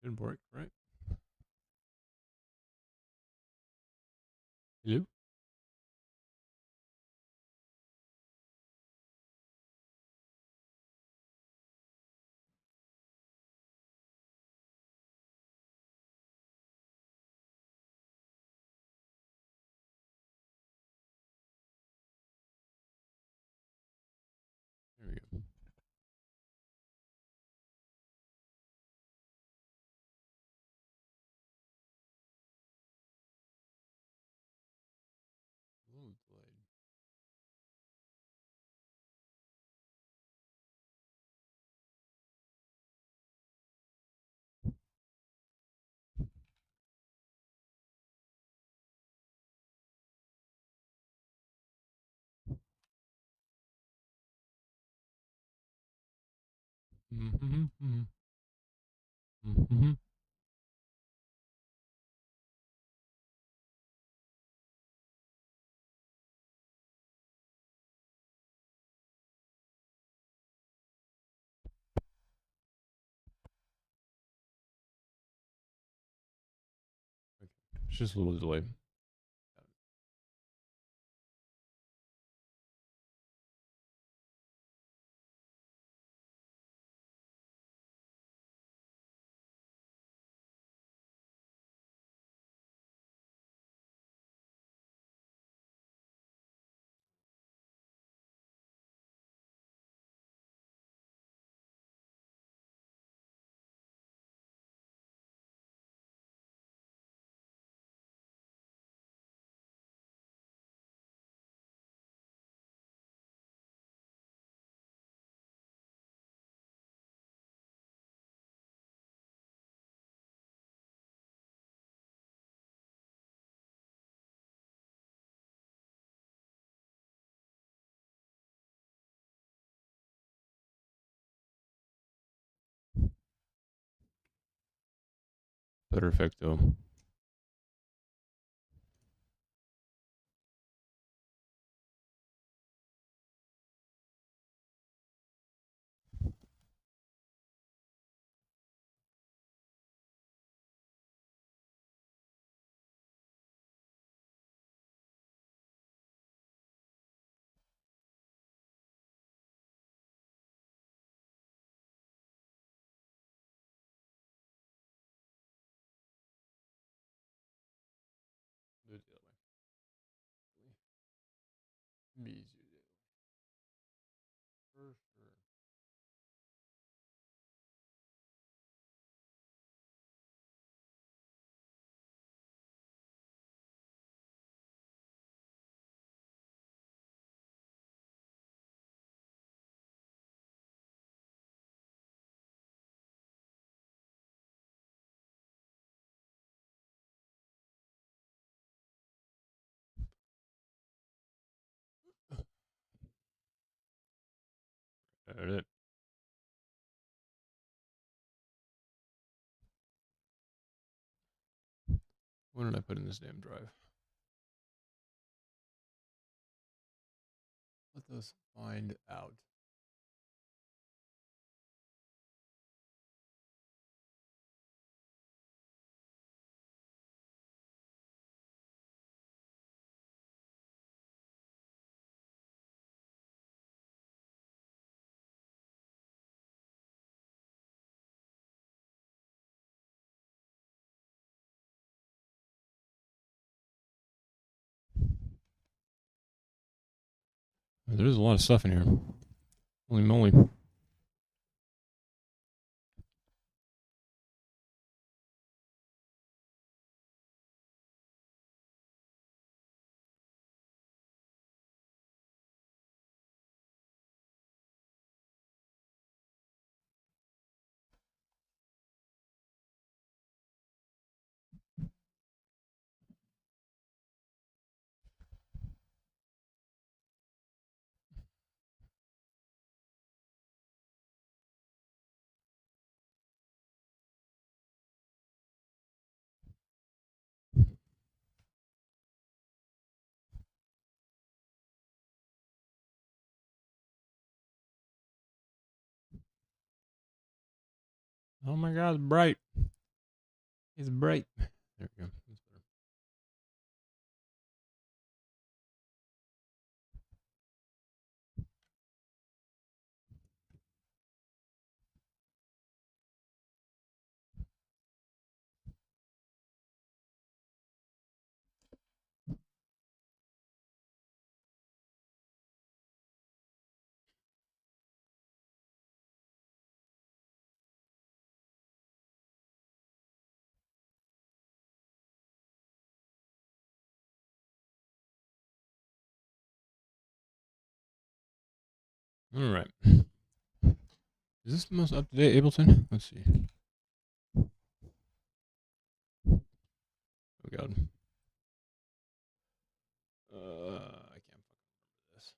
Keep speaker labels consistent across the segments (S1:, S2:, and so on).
S1: Didn't work, right? Hello? There we go. A little delayed. Mm-hmm. Mm-hmm. Mm-hmm. Okay. It's just a little delayed. Perfecto. Do it the other way. Be easier the other way. For sure. Edit. What did I put in this damn drive? Let us find out. There's a lot of stuff in here. Holy moly. Oh my god, it's bright. It's bright. There we go. That's better. All right. Is this the most up to date Ableton? Let's see. Oh god. I can't fucking remember this.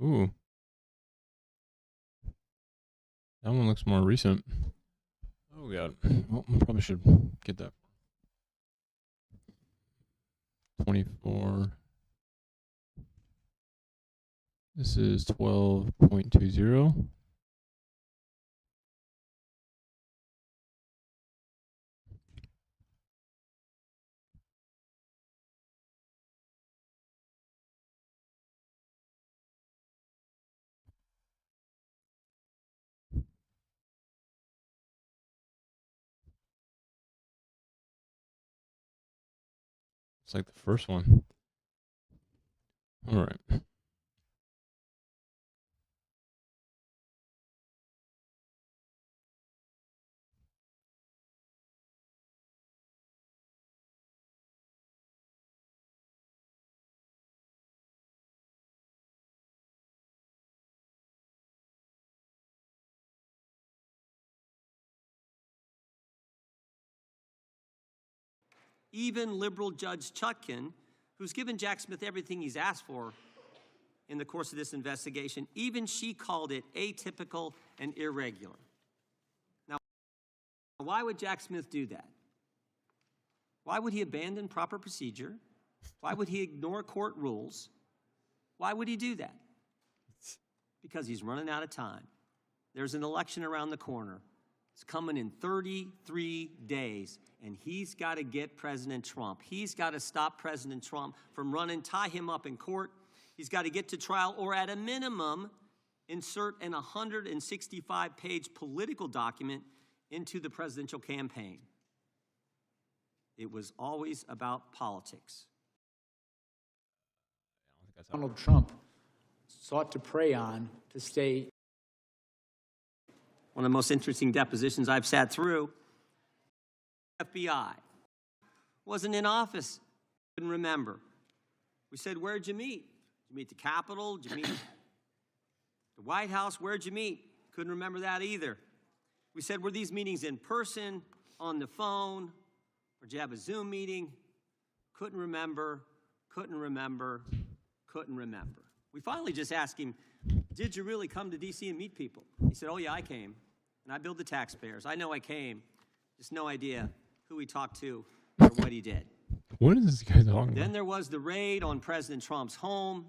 S1: Ooh. That one looks more recent. Oh god. Well, I probably should get that. 24. This is 12.20. It's like the first one. All right.
S2: Even liberal Judge Chutkan, who's given Jack Smith everything he's asked for in the course of this investigation, even she called it atypical and irregular. Now, why would Jack Smith do that? Why would he abandon proper procedure? Why would he ignore court rules? Why would he do that? Because he's running out of time. There's an election around the corner. It's coming in 33 days, and he's got to get President Trump. He's got to stop President Trump from running, tie him up in court. He's got to get to trial, or at a minimum, insert an 165-page political document into the presidential campaign. It was always about politics.
S3: Donald Trump sought to prey on to stay.
S2: One of the most interesting depositions I've sat through. FBI wasn't in office. Couldn't remember. We said, where'd you meet? Did you meet the Capitol? Did you meet the White House? Where'd you meet? Couldn't remember that either. We said, were these meetings in person, on the phone, or did you have a Zoom meeting? Couldn't remember, couldn't remember, couldn't remember. We finally just asked him, did you really come to D.C. and meet people? He said, oh, yeah, I came, and I billed the taxpayers. I know I came, just no idea who he talked to or what he did.
S1: What is this guy talking
S2: Then
S1: about?
S2: there was the raid on President Trump's home,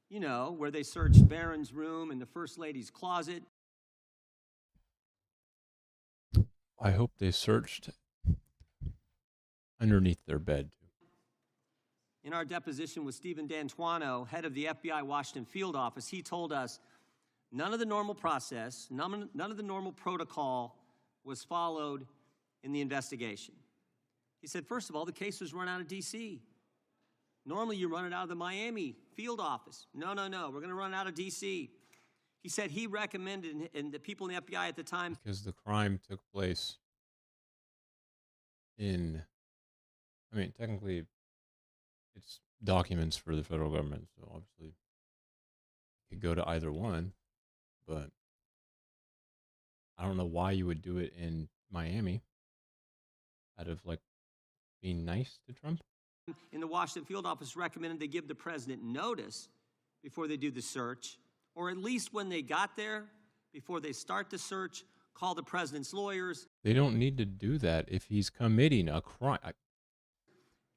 S2: you know, where they searched Barron's room and the First Lady's closet.
S1: I hope they searched underneath their bed.
S2: In our deposition with Stephen D'Antuono, head of the FBI Washington field office, he told us none of the normal process, none of the normal protocol was followed in the investigation. He said, first of all, the case was run out of D.C. Normally you run it out of the Miami field office. No, no, no, we're going to run it out of D.C. He said he recommended, and the people in the FBI at the time,
S1: Because the crime took place in, I mean, technically, it's documents for the federal government, so obviously it could go to either one, but I don't know why you would do it in Miami out of like being nice to Trump.
S2: in the Washington field office recommended they give the president notice before they do the search, or at least when they got there, before they start the search, call the president's lawyers,
S1: They don't need to do that if he's committing a crime.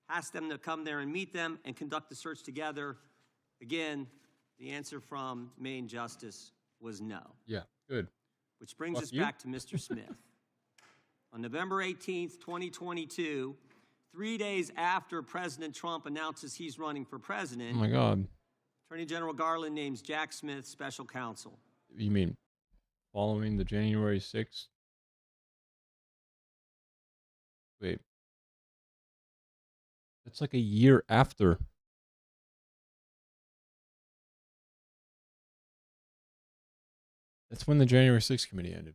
S2: ask them to come there and meet them and conduct the search together. Again, the answer from Maine Justice was no.
S1: Yeah, good.
S2: Which brings
S1: Fuck
S2: us
S1: you.
S2: back to Mr. Smith. On November 18th, 2022, 3 days after President Trump announces he's running for
S1: Oh
S2: president,
S1: my God.
S2: Attorney General Garland names Jack Smith special counsel.
S1: You mean following the January 6th? Wait. That's like a year after. That's when the January 6th committee ended.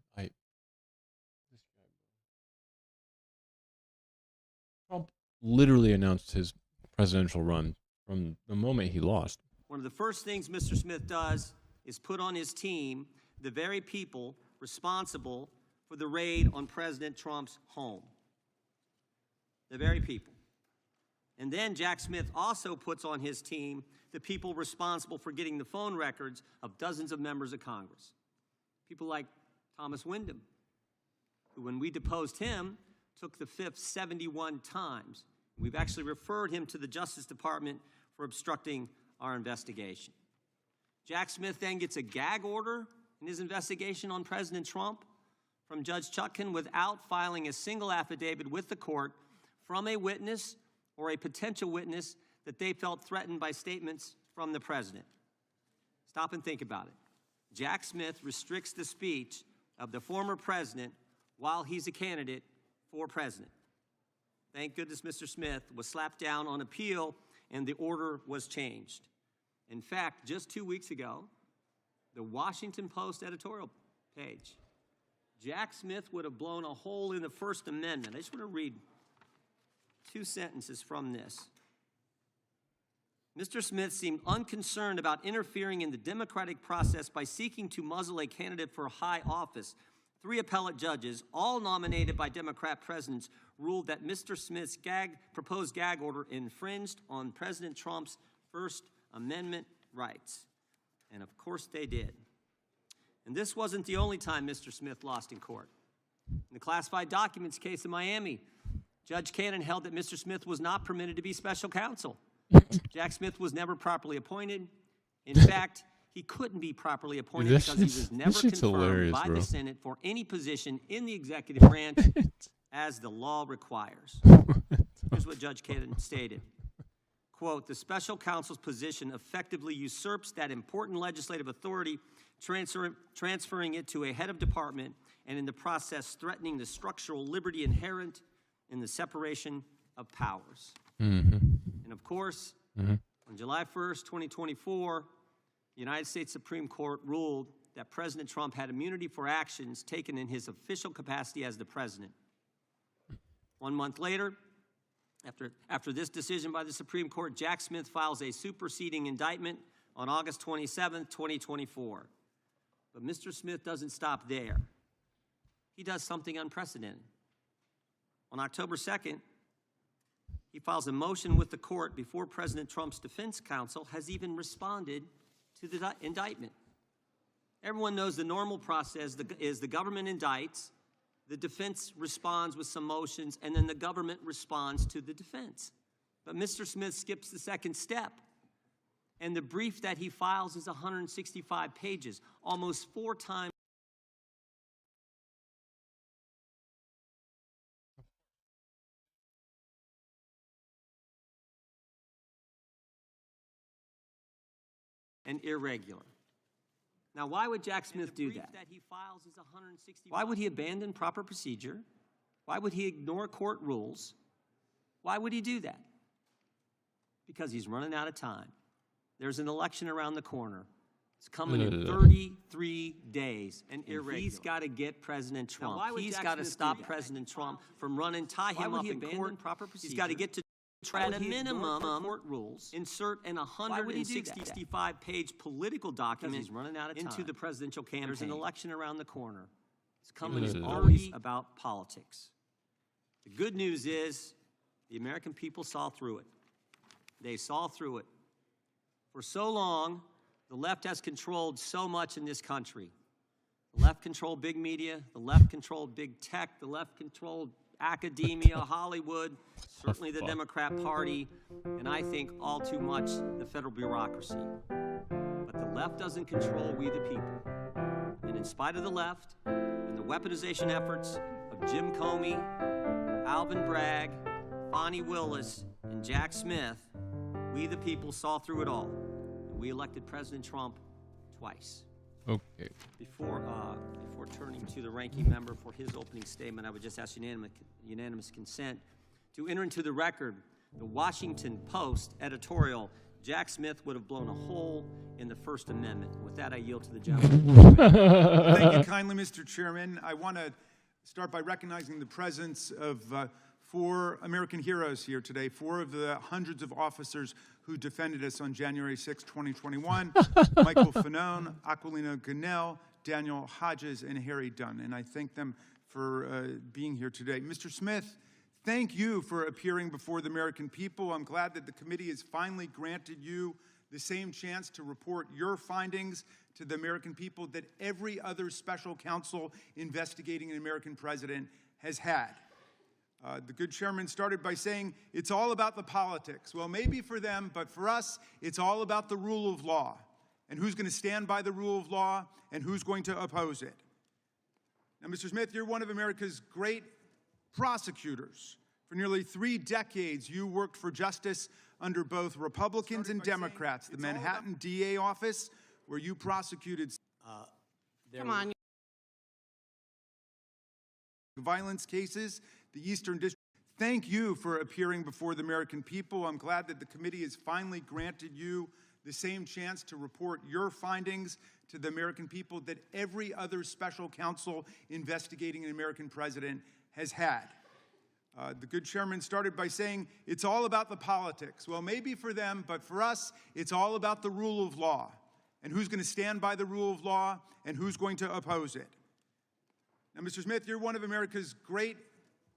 S1: Trump literally announced his presidential run from the moment he lost.
S2: One of the first things Mr. Smith does is put on his team the very people responsible for the raid on President Trump's home. The very people. And then Jack Smith also puts on his team the people responsible for getting the phone records of dozens of members of Congress. People like Thomas Wyndham, who, when we deposed him, took the fifth 71 times. We've actually referred him to the Justice Department for obstructing our investigation. Jack Smith then gets a gag order in his investigation on President Trump from Judge Chutkan without filing a single affidavit with the court from a witness or a potential witness that they felt threatened by statements from the president. Stop and think about it. Jack Smith restricts the speech of the former president while he's a candidate for president. Thank goodness Mr. Smith was slapped down on appeal and the order was changed. In fact, just 2 weeks ago, the Washington Post editorial page, Jack Smith would have blown a hole in the First Amendment. I just want to read 2 sentences from this. Mr. Smith seemed unconcerned about interfering in the democratic process by seeking to muzzle a candidate for high office. 3 appellate judges, all nominated by Democrat presidents, ruled that Mr. Smith's proposed gag order infringed on President Trump's First Amendment rights. And of course they did. And this wasn't the only time Mr. Smith lost in court. In the classified documents case in Miami, Judge Cannon held that Mr. Smith was not permitted to be special counsel. Jack Smith was never properly appointed. In fact, he couldn't be properly appointed
S1: This
S2: because he
S1: shit's-
S2: was never
S1: this shit's
S2: confirmed
S1: hilarious,
S2: by
S1: bro.
S2: the Senate for any position in the executive branch as the law requires. Here's what Judge Cannon stated. Quote, the special counsel's position effectively usurps that important legislative authority, transferring it to a head of department, and in the process threatening the structural liberty inherent in the separation of powers. And of course, on July 1st, 2024, the United States Supreme Court ruled that President Trump had immunity for actions taken in his official capacity as the president. 1 month later, after this decision by the Supreme Court, Jack Smith files a superseding indictment on August 27th, 2024. But Mr. Smith doesn't stop there. He does something unprecedented. On October 2nd, he files a motion with the court before President Trump's defense counsel has even responded to the indictment. Everyone knows the normal process is the government indicts, the defense responds with some motions, and then the government responds to the defense. But Mr. Smith skips the second step. And the brief that he files is 165 pages, almost 4 times. And irregular. Now, why would Jack Smith do that? Why would he abandon proper procedure? Why would he ignore court rules? Why would he do that? Because he's running out of time. There's an election around the corner. It's coming in 33 days, and he's got to get President Trump. He's got to stop President Trump from running, tie him up in court. He's got to get to at a minimum court rules, insert an 165-page political document into the presidential campaign. There's an election around the corner. It's coming is always about politics. The good news is the American people saw through it. They saw through it. For so long, the left has controlled so much in this country. The left controlled big media, the left controlled big tech, the left controlled academia, Hollywood, certainly the Democrat Party, and I think all too much the federal bureaucracy. But the left doesn't control we the people. And in spite of the left and the weaponization efforts of Jim Comey, Alvin Bragg, Bonnie Willis, and Jack Smith, we the people saw through it all. And we elected President Trump twice.
S1: Okay.
S2: Before turning to the ranking member for his opening statement, I would just ask unanimous consent to enter into the record the Washington Post editorial, Jack Smith would have blown a hole in the First Amendment. With that, I yield to the gentleman.
S4: Thank you kindly, Mr. Chairman. I want to start by recognizing the presence of 4 American heroes here today, 4 of the hundreds of officers who defended us on January 6, 2021, Michael Fanone, Aquilino Gonell, Daniel Hodges, and Harry Dunn. And I thank them for being here today. Mr. Smith, thank you for appearing before the American people. I'm glad that the committee has finally granted you the same chance to report your findings to the American people that every other special counsel investigating an American president has had. The good chairman started by saying, it's all about the politics. Well, maybe for them, but for us, it's all about the rule of law and who's going to stand by the rule of law and who's going to oppose it. Now, Mr. Smith, you're one of America's great prosecutors. For nearly 3 decades, you worked for justice under both Republicans and Democrats. The Manhattan DA office, where you prosecuted violence cases, the Eastern District. Thank you for appearing before the American people. I'm glad that the committee has finally granted you the same chance to report your findings to the American people that every other special counsel investigating an American president has had. The good chairman started by saying, it's all about the politics. Well, maybe for them, but for us, it's all about the rule of law and who's going to stand by the rule of law and who's going to oppose it. Now, Mr. Smith, you're one of America's great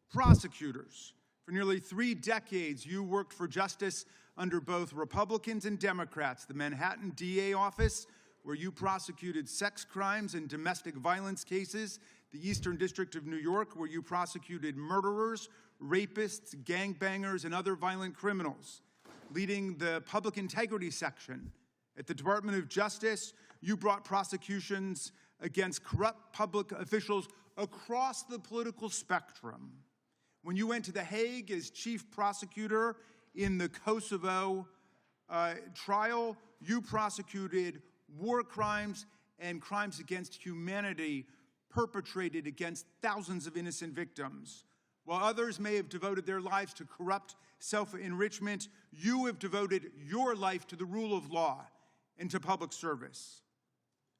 S4: prosecutors. For nearly 3 decades, you worked for justice under both Republicans and Democrats. The Manhattan DA office, where you prosecuted sex crimes and domestic violence cases. The Eastern District of New York, where you prosecuted murderers, rapists, gangbangers, and other violent criminals. Leading the public integrity section at the Department of Justice, you brought prosecutions against corrupt public officials across the political spectrum. When you went to The Hague as chief prosecutor in the Kosovo trial, you prosecuted war crimes and crimes against humanity perpetrated against thousands of innocent victims. While others may have devoted their lives to corrupt self-enrichment, you have devoted your life to the rule of law and to public service.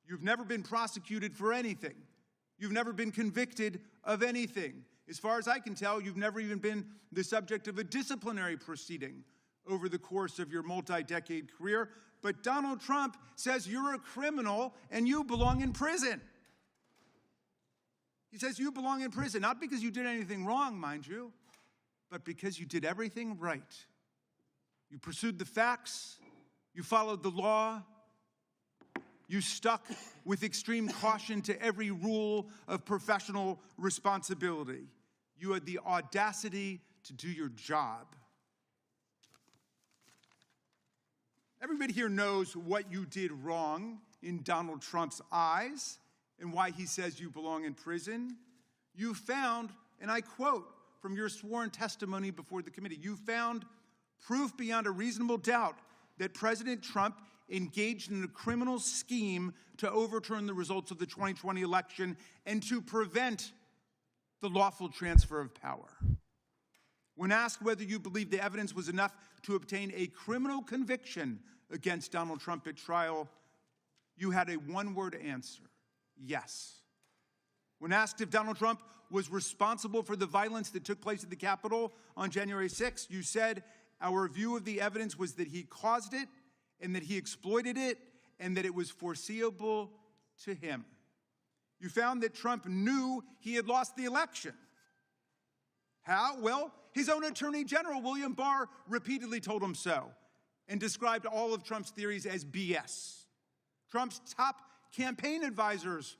S4: You've never been prosecuted for anything. You've never been convicted of anything. As far as I can tell, you've never even been the subject of a disciplinary proceeding over the course of your multi-decade career. But Donald Trump says you're a criminal and you belong in prison. He says you belong in prison, not because you did anything wrong, mind you, but because you did everything right. You pursued the facts, you followed the law, you stuck with extreme caution to every rule of professional responsibility. You had the audacity to do your job. Everybody here knows what you did wrong in Donald Trump's eyes and why he says you belong in prison. You found, and I quote from your sworn testimony before the committee, you found proof beyond a reasonable doubt that President Trump engaged in a criminal scheme to overturn the results of the 2020 election and to prevent the lawful transfer of power. When asked whether you believe the evidence was enough to obtain a criminal conviction against Donald Trump at trial, you had a one-word answer: yes. When asked if Donald Trump was responsible for the violence that took place at the Capitol on January 6th, you said, our view of the evidence was that he caused it and that he exploited it and that it was foreseeable to him. You found that Trump knew he had lost the election. How? Well, his own Attorney General, William Barr, repeatedly told him so and described all of Trump's theories as BS. Trump's top campaign advisors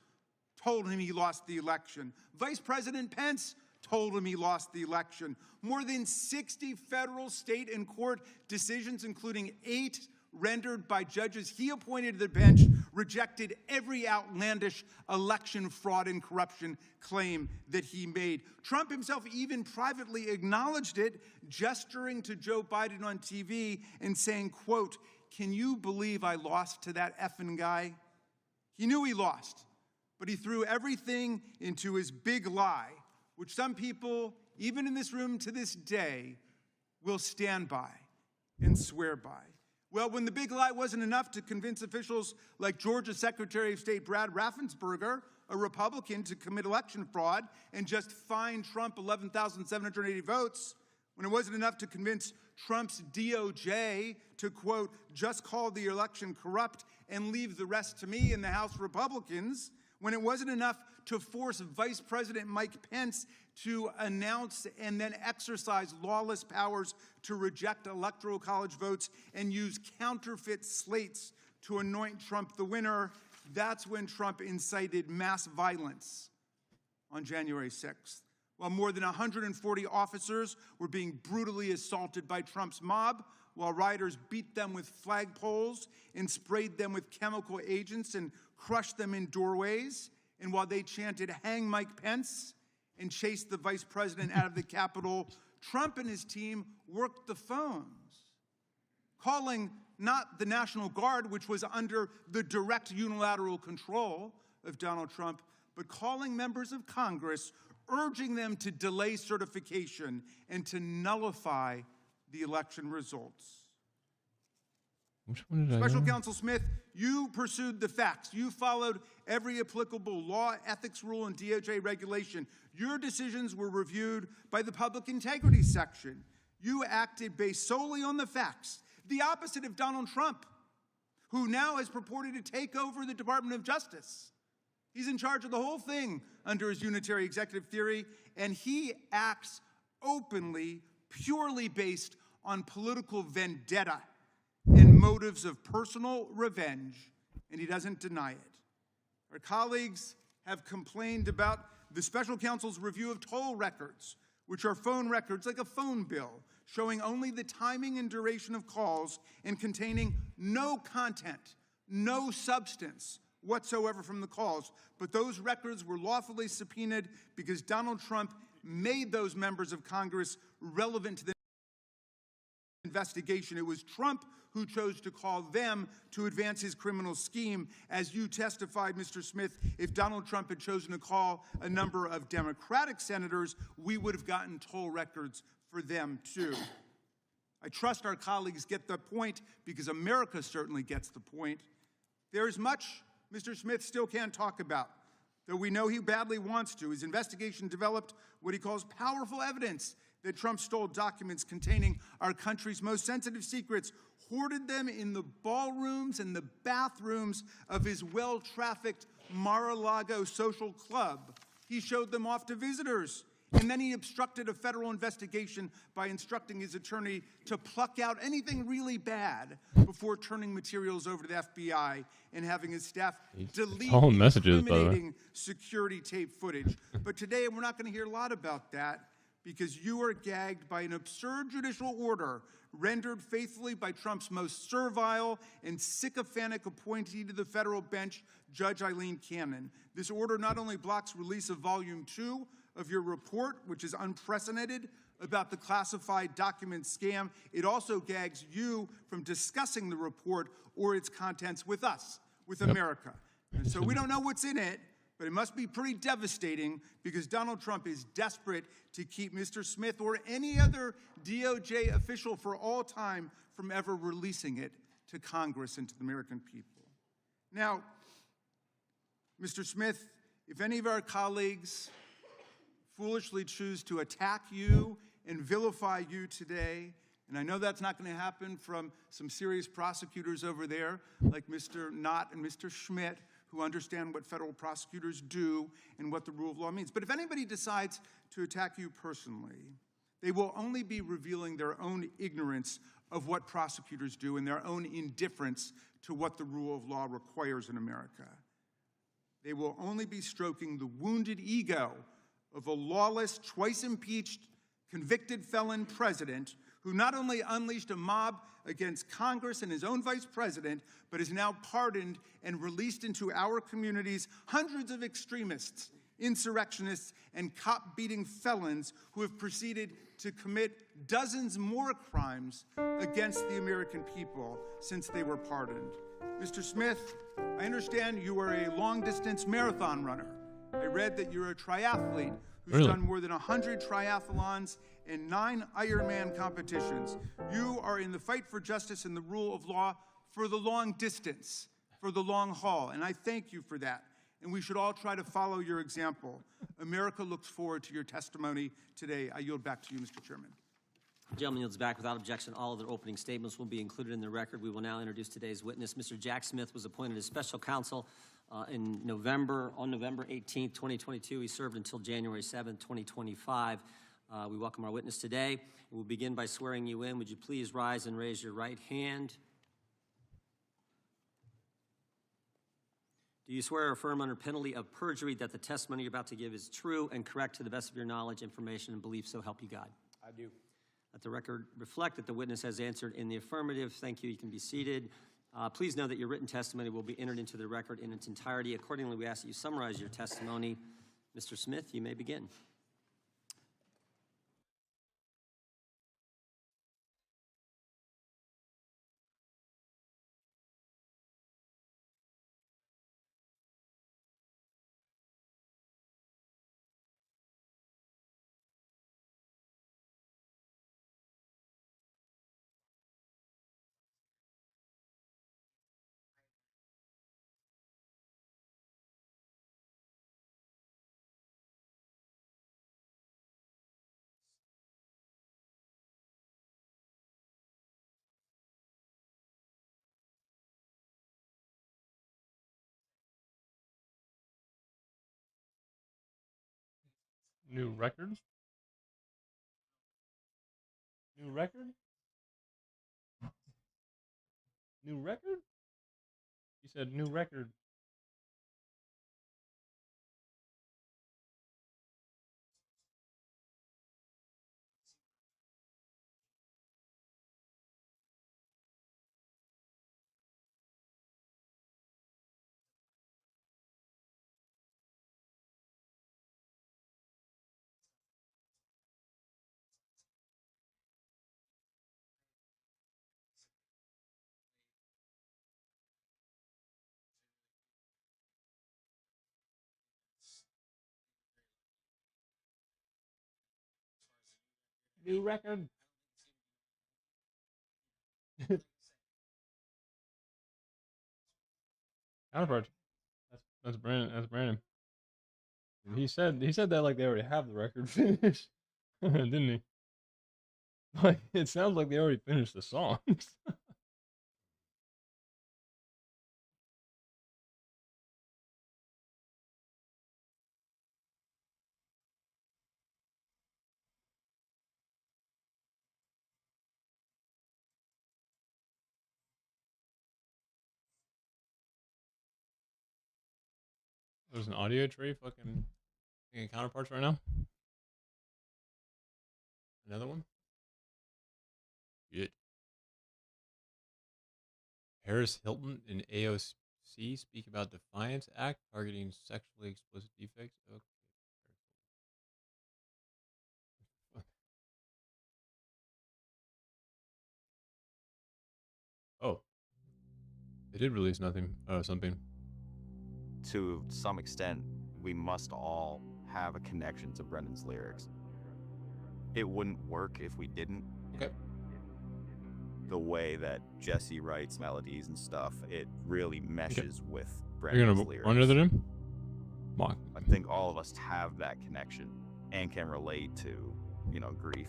S4: told him he lost the election. Vice President Pence told him he lost the election. More than 60 federal, state, and court decisions, including 8 rendered by judges he appointed to the bench, rejected every outlandish election fraud and corruption claim that he made. Trump himself even privately acknowledged it, gesturing to Joe Biden on TV and saying, quote, "Can you believe I lost to that effing guy?" He knew he lost, but he threw everything into his big lie, which some people, even in this room to this day, will stand by and swear by. Well, when the big lie wasn't enough to convince officials like Georgia Secretary of State Brad Raffensperger, a Republican, to commit election fraud and just fine Trump 11,780 votes, when it wasn't enough to convince Trump's DOJ to, quote, just call the election corrupt and leave the rest to me and the House Republicans, when it wasn't enough to force Vice President Mike Pence to announce and then exercise lawless powers to reject Electoral College votes and use counterfeit slates to anoint Trump the winner, that's when Trump incited mass violence on January 6th. While more than 140 officers were being brutally assaulted by Trump's mob, while rioters beat them with flagpoles and sprayed them with chemical agents and crushed them in doorways, and while they chanted, "Hang Mike Pence," and chased the vice president out of the Capitol, Trump and his team worked the phones, calling not the National Guard, which was under the direct unilateral control of Donald Trump, but calling members of Congress, urging them to delay certification and to nullify the election results.
S1: Which one did I
S4: Special
S1: go?
S4: Counsel Smith, you pursued the facts. You followed every applicable law, ethics rule, and DOJ regulation. Your decisions were reviewed by the Public Integrity Section. You acted based solely on the facts, the opposite of Donald Trump, who now has purported to take over the Department of Justice. He's in charge of the whole thing under his unitary executive theory, and he acts openly, purely based on political vendetta and motives of personal revenge, and he doesn't deny it. Our colleagues have complained about the special counsel's review of toll records, which are phone records like a phone bill, showing only the timing and duration of calls and containing no content, no substance whatsoever from the calls. But those records were lawfully subpoenaed because Donald Trump made those members of Congress relevant to the investigation. It was Trump who chose to call them to advance his criminal scheme. As you testified, Mr. Smith, if Donald Trump had chosen to call a number of Democratic senators, we would have gotten toll records for them too. I trust our colleagues get the point because America certainly gets the point. There is much Mr. Smith still can't talk about, though we know he badly wants to. His investigation developed what he calls powerful evidence that Trump stole documents containing our country's most sensitive secrets, hoarded them in the ballrooms and the bathrooms of his well-trafficked Mar-a-Lago social club. He showed them off to visitors, and then he obstructed a federal investigation by instructing his attorney to pluck out anything really bad before turning materials over to the FBI and having his staff delete
S1: all messages, by the way.
S4: incriminating security tape footage. But today we're not going to hear a lot about that because you are gagged by an absurd judicial order rendered faithfully by Trump's most servile and sycophantic appointee to the federal bench, Judge Eileen Cannon. This order not only blocks release of Volume 2 of your report, which is unprecedented, about the classified document scam, it also gags you from discussing the report or its contents with us, with America. And so we don't know what's in it, but it must be pretty devastating because Donald Trump is desperate to keep Mr. Smith or any other DOJ official for all time from ever releasing it to Congress and to the American people. Now, Mr. Smith, if any of our colleagues foolishly choose to attack you and vilify you today, and I know that's not going to happen from some serious prosecutors over there, like Mr. Knott and Mr. Schmidt, who understand what federal prosecutors do and what the rule of law means. But if anybody decides to attack you personally, they will only be revealing their own ignorance of what prosecutors do and their own indifference to what the rule of law requires in America. They will only be stroking the wounded ego of a lawless, twice impeached, convicted felon president who not only unleashed a mob against Congress and his own vice president, but is now pardoned and released into our communities hundreds of extremists, insurrectionists, and cop-beating felons who have proceeded to commit dozens more crimes against the American people since they were pardoned. Mr. Smith, I understand you are a long-distance marathon runner. I read that you're a triathlete who's done more than 100 triathlons and 9 Ironman competitions. You are in the fight for justice and the rule of law for the long distance, for the long haul, and I thank you for that. And we should all try to follow your example. America looks forward to your testimony today. I yield back to you, Mr. Chairman.
S2: The gentleman yields back without objection. All of their opening statements will be included in the record. We will now introduce today's witness. Mr. Jack Smith was appointed as special counsel on November 18th, 2022. He served until January 7th, 2025. We welcome our witness today. We'll begin by swearing you in. Would you please rise and raise your right hand? Do you swear or affirm under penalty of perjury that the testimony you're about to give is true and correct to the best of your knowledge, information, and belief, so help you God?
S3: I do.
S2: Let the record reflect that the witness has answered in the affirmative. Thank you. You can be seated. Please know that your written testimony will be entered into the record in its entirety. Accordingly, we ask that you summarize your testimony. Mr. Smith, you may begin.
S1: New records? New record? New record? You said new record. New record. Counterpart. That's Brandon. That's Brandon. He said that like they already have the record finished, didn't he? Like it sounds like they already finished the songs. There's an audio tray fucking making counterparts right now. Another one? Shit. Paris Hilton and AOC speak about Defiance Act targeting sexually explicit defects. Okay. Oh. They did release something.
S5: To some extent, we must all have a connection to Brendan's lyrics. It wouldn't work if we didn't.
S1: Okay.
S5: The way that Jesse writes melodies and stuff, it really meshes with
S1: You're
S5: Brendan's
S1: gonna
S5: lyrics.
S1: run into them? Mock.
S5: I think all of us have that connection and can relate to, you know, grief.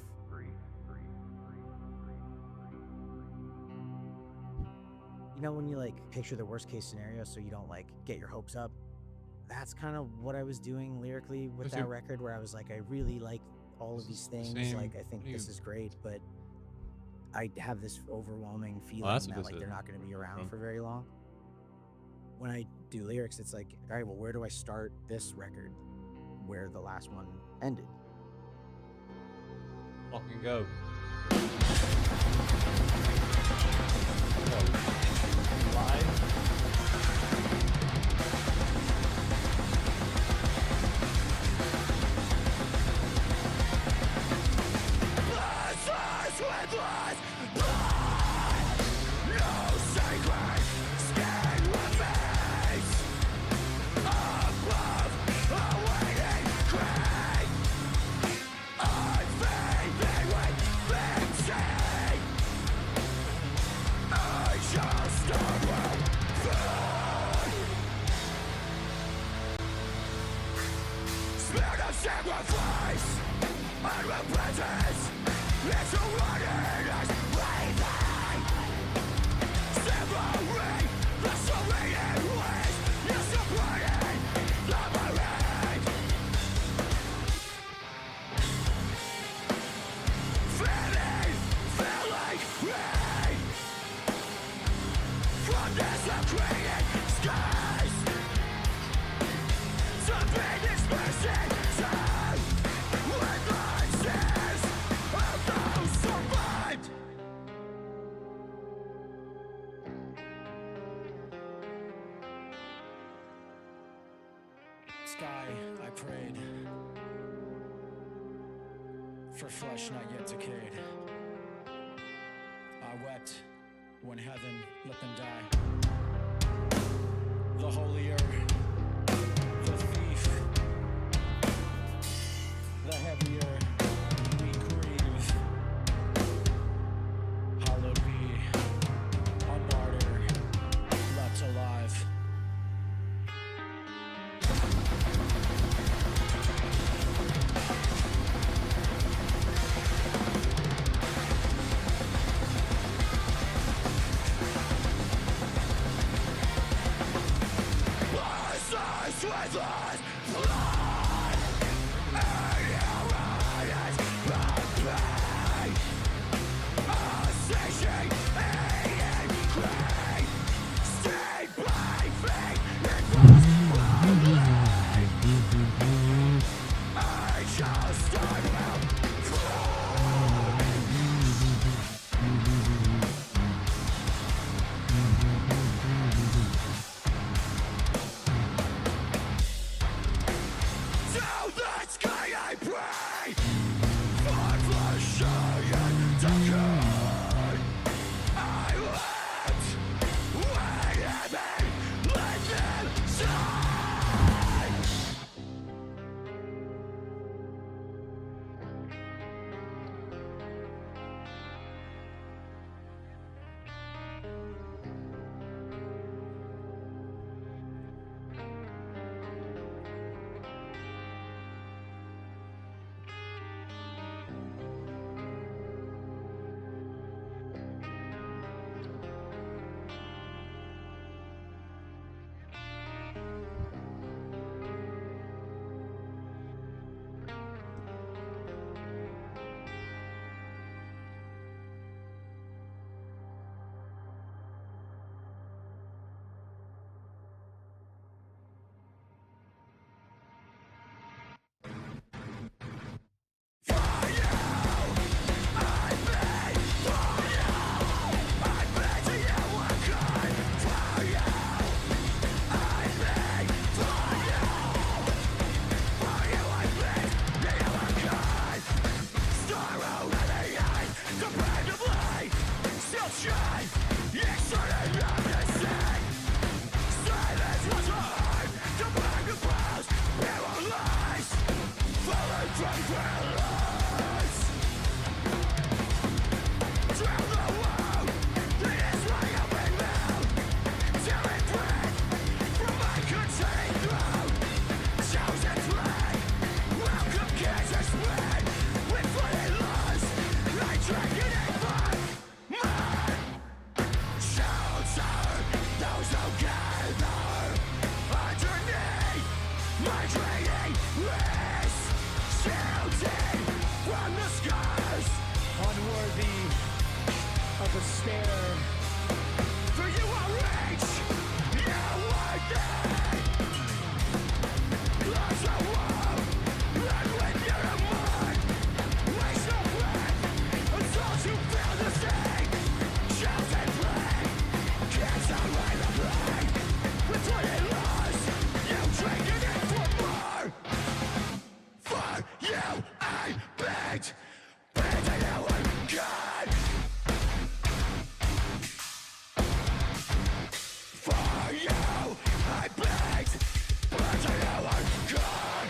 S6: You know, when you like picture the worst case scenario so you don't like get your hopes up, that's kind of what I was doing lyrically with
S1: That's
S6: that
S1: it.
S6: record, where I was like, I really like all of these things.
S1: Same.
S6: Like, I think
S1: What do
S6: this
S1: you-
S6: is great, but I have this overwhelming feeling
S1: that's what
S6: that
S1: this
S6: like they're
S1: is.
S6: not going to be around
S1: From-
S6: for very long. When I do lyrics, it's like, all right, well, where do I start this record where the last one ended?
S1: Fucking go.
S7: Sky, I prayed for flesh not yet decayed. I wept when heaven let them die. The holier, the thief, the heavier we grieve. Hallowed be a martyr left alive. of a stare. For you are rich, you are dead. Close your wall, and when you're a mind, waste no breath until you feel the sting. Shout and pray, can't away the pain. With what it lost, you traded it for more. For you, I begged, begged you were God. For you, I begged, begged you were God.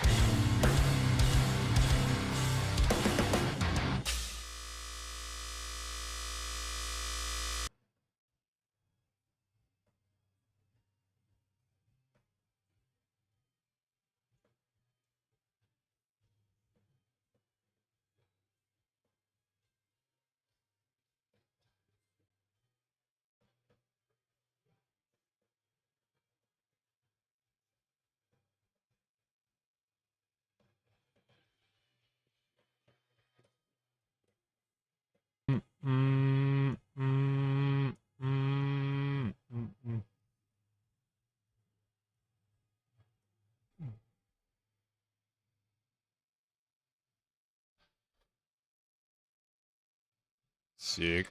S1: Sick.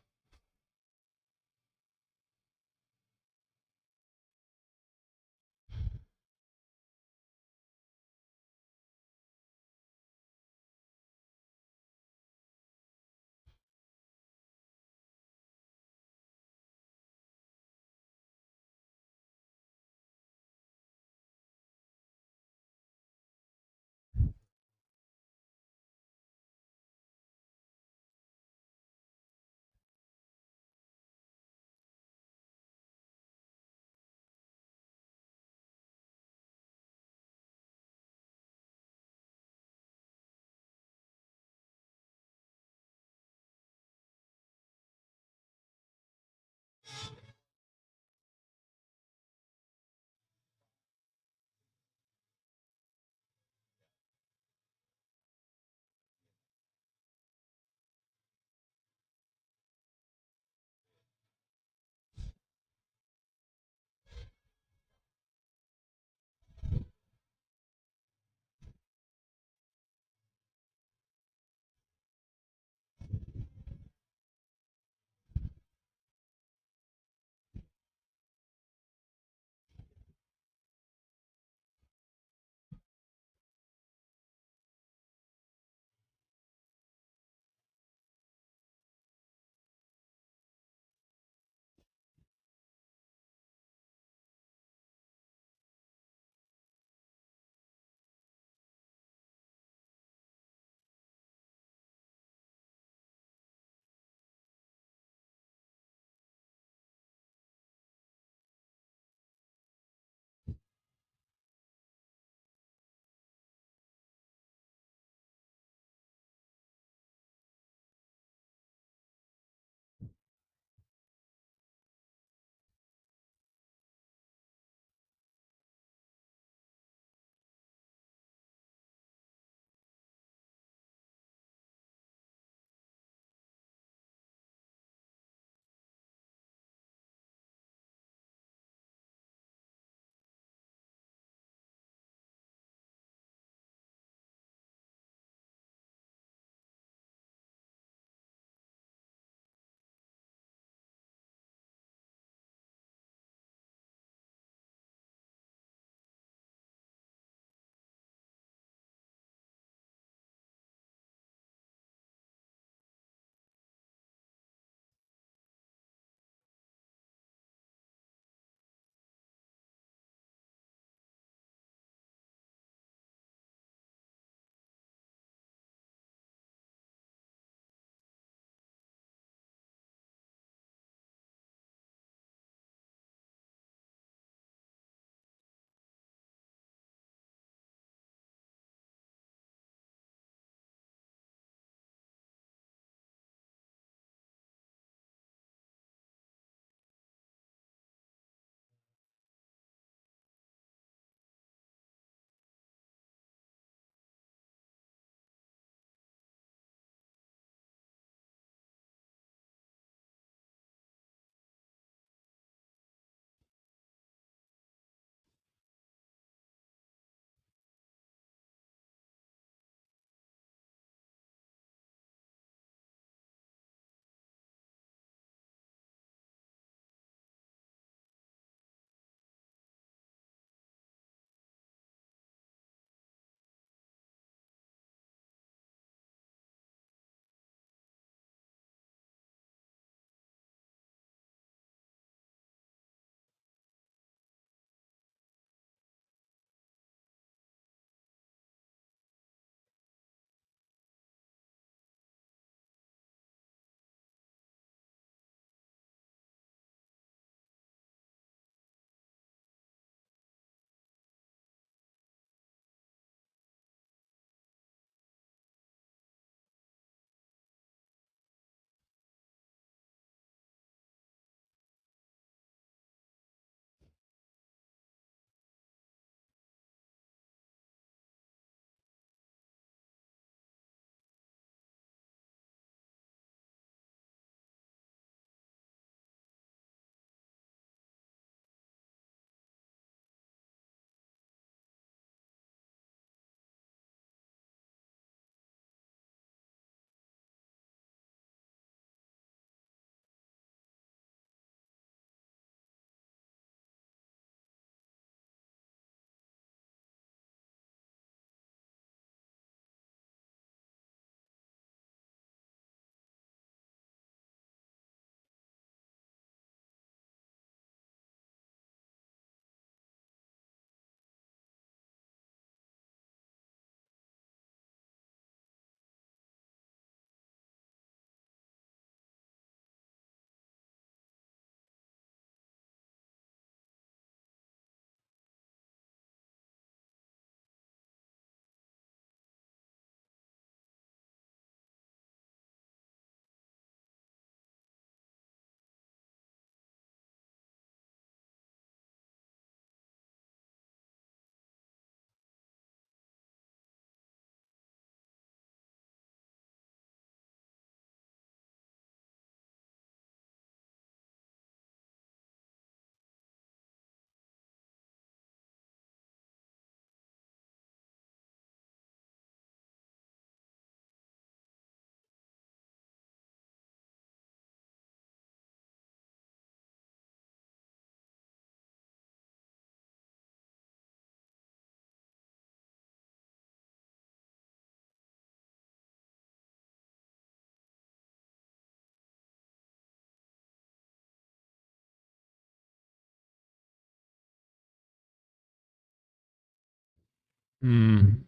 S1: Mm.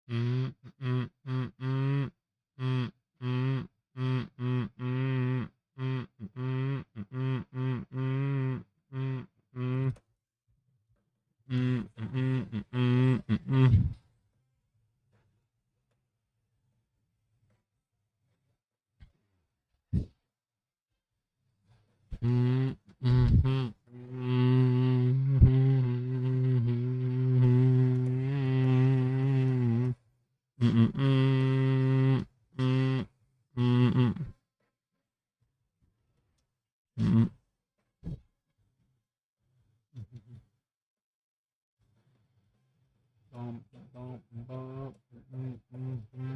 S1: Mm, mm, mm, mm, mm, mm, mm, mm, mm, mm, mm, mm, mm, mm, mm, mm. Mm, mm, mm, mm, mm, mm. Mm, mhm, mm, mm, mm, mm, mm, mm, bum, bum, bum, mm, mm, mm.